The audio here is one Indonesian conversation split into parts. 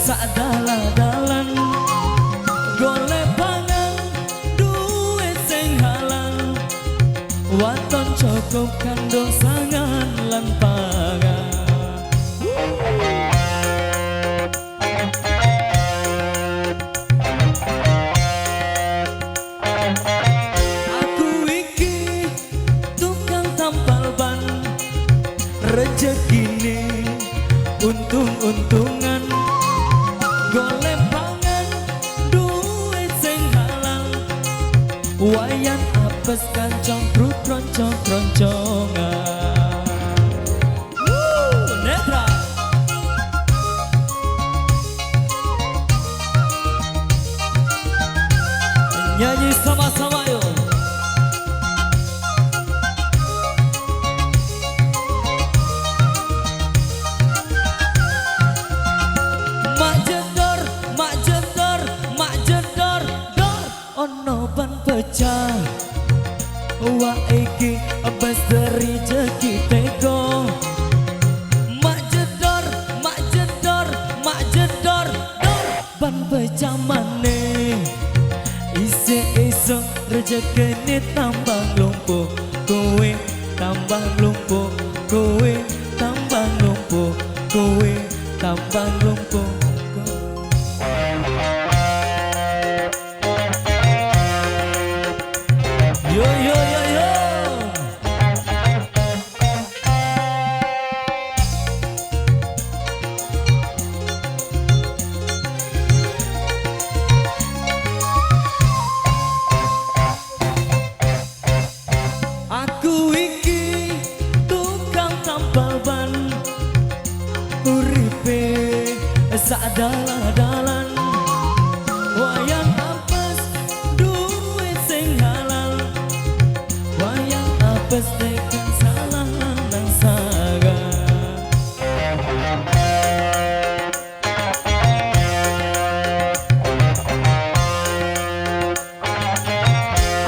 sak dalan-dalan golek pangan duwe sing halal waton cukup kandung sangan lan pangan. Aku iki tukang tampal ban rezekine untung-untungan golek pangan duwe sing halal wayan apes kancong krut roncong-roncongan. Netra nyanyi sama-sama yuk. Ono ban pecah wa iki abas dari rezeki teko mak jedor dor ban pecah maneh isih-isih rezekine tambah lumpuh kowe tambah lumpuh kowe tambah lumpuh kowe tambah lumpuh. Yo yo yo yo. Aku iki tukang tampal ban uripe sak dalan-dalan wayang apes duwe sing halal wayang apes tekan salah nang saga.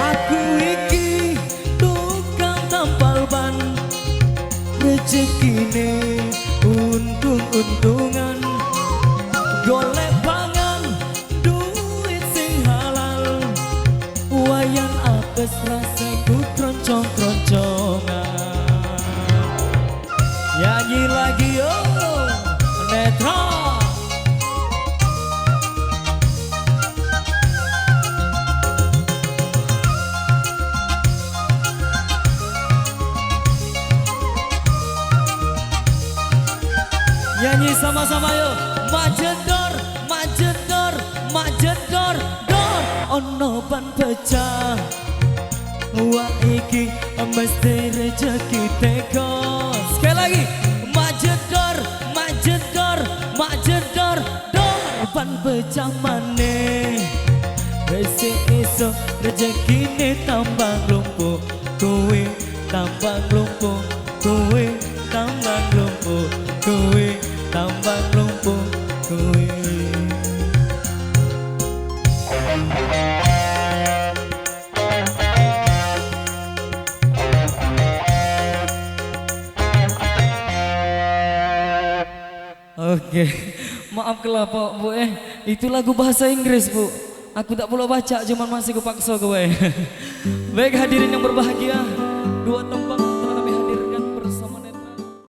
Aku iki tukang tampal ban rezekine untung-untungan golek pangan duit sing halal wayang apes rasaku kroncong-kroncongan. Nyanyi lagi yo Netra. Nyanyi sama-sama yuk. Majedor dor ono ban pecah wa iki mesti rezeki teko. Sekali lagi majedor dor ban pecah maneh esuk rezekine tambah lumpuh kowe tambah lumpuh kowe tambah lumpuh kowe tambah lumpuh kowe. Oke, maaf kelapa bu itu lagu bahasa Inggris bu. Aku tak perlu baca, cuman masih kepaksa gue. Baik hadirin yang berbahagia, dua tempat.